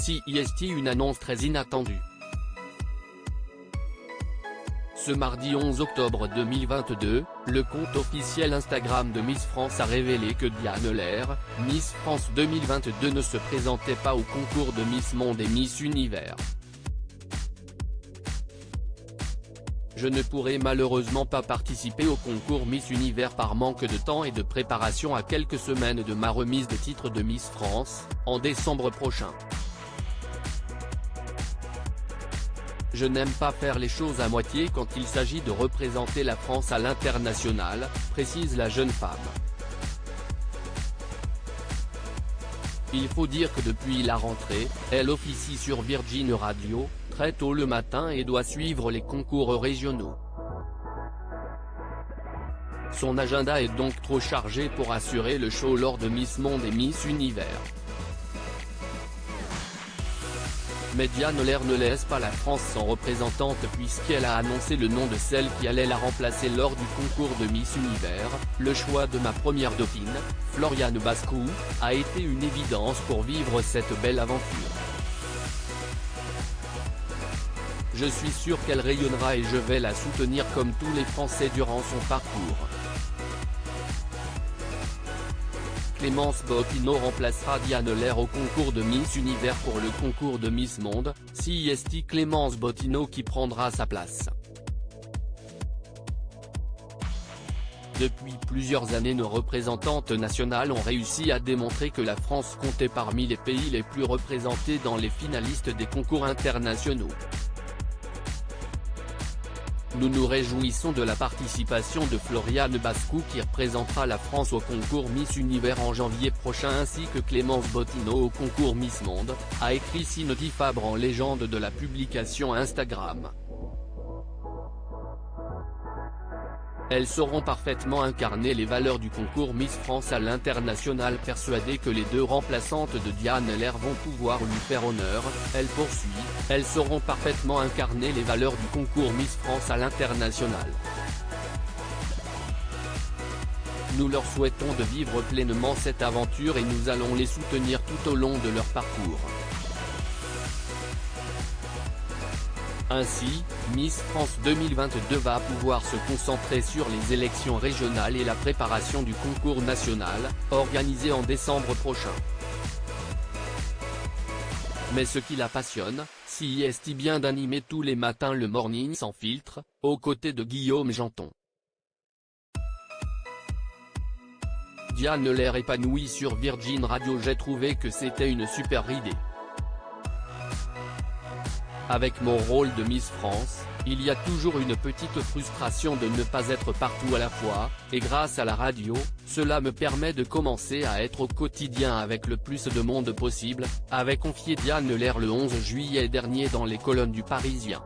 CIST, une annonce très inattendue. Ce mardi 11 octobre 2022, le compte officiel Instagram de Miss France a révélé que Diane Lair, Miss France 2022, ne se présentait pas au concours de Miss Monde et Miss Univers. Je ne pourrai malheureusement pas participer au concours Miss Univers par manque de temps et de préparation à quelques semaines de ma remise de titre de Miss France, en décembre prochain. Je n'aime pas faire les choses à moitié quand il s'agit de représenter la France à l'international, précise la jeune femme. Il faut dire que depuis la rentrée, elle officie sur Virgin Radio, très tôt le matin, et doit suivre les concours régionaux. Son agenda est donc trop chargé pour assurer le show lors de Miss Monde et Miss Univers. Mais Diane Lair ne laisse pas la France sans représentante, puisqu'elle a annoncé le nom de celle qui allait la remplacer lors du concours de Miss Univers. Le choix de ma première dauphine, Floriane Bascou, a été une évidence pour vivre cette belle aventure. Je suis sûr qu'elle rayonnera et je vais la soutenir comme tous les Français durant son parcours. Clémence Bottineau remplacera Diane Lair au concours de Miss Univers pour le concours de Miss Monde, CIST. Clémence Bottineau qui prendra sa place. Depuis plusieurs années, nos représentantes nationales ont réussi à démontrer que la France comptait parmi les pays les plus représentés dans les finalistes des concours internationaux. Nous nous réjouissons de la participation de Floriane Bascou, qui représentera la France au concours Miss Univers en janvier prochain, ainsi que Clémence Bottineau au concours Miss Monde, a écrit Cindy Fabre en légende de la publication Instagram. Elles sauront parfaitement incarner les valeurs du concours Miss France à l'international. Persuadée que les deux remplaçantes de Diane Lair vont pouvoir lui faire honneur, elle poursuit, elles sauront parfaitement incarner les valeurs du concours Miss France à l'international. Nous leur souhaitons de vivre pleinement cette aventure et nous allons les soutenir tout au long de leur parcours. Ainsi, Miss France 2022 va pouvoir se concentrer sur les élections régionales et la préparation du concours national, organisé en décembre prochain. Mais ce qui la passionne, CIST, bien d'animer tous les matins le Morning sans filtre, aux côtés de Guillaume Janton. Diane Lair épanouie sur Virgin Radio. J'ai trouvé que c'était une super idée. Avec mon rôle de Miss France, il y a toujours une petite frustration de ne pas être partout à la fois, et grâce à la radio, cela me permet de commencer à être au quotidien avec le plus de monde possible, avait confié Diane Lair le 11 juillet dernier dans les colonnes du Parisien.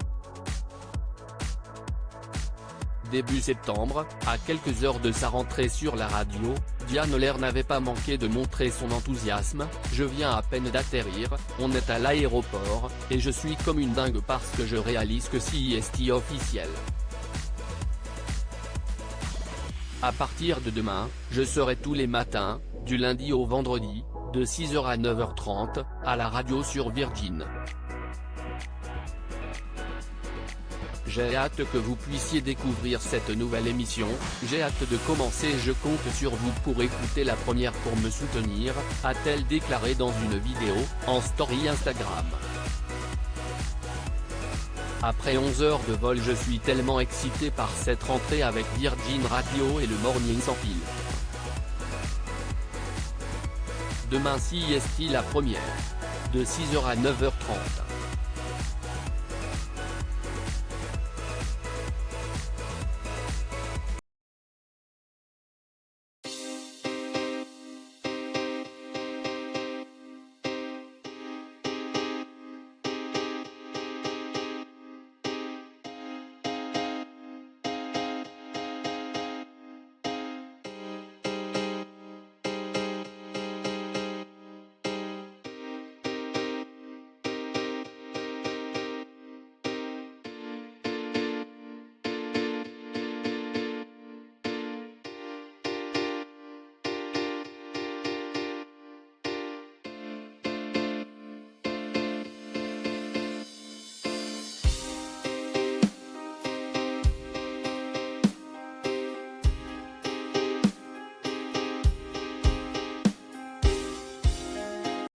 Début septembre, à quelques heures de sa rentrée sur la radio, Diane Lair n'avait pas manqué de montrer son enthousiasme. Je viens à peine d'atterrir, on est à l'aéroport, et je suis comme une dingue parce que je réalise que CIST officiel. À partir de demain, je serai tous les matins, du lundi au vendredi, de 6h à 9h30, à la radio sur Virgin. J'ai hâte que vous puissiez découvrir cette nouvelle émission, j'ai hâte de commencer et je compte sur vous pour écouter la première pour me soutenir, a-t-elle déclaré dans une vidéo, en story Instagram. Après 11 heures de vol, je suis tellement excité par cette rentrée avec Virgin Radio et le Morning sans fil. Demain CIST la première. De 6h à 9h30.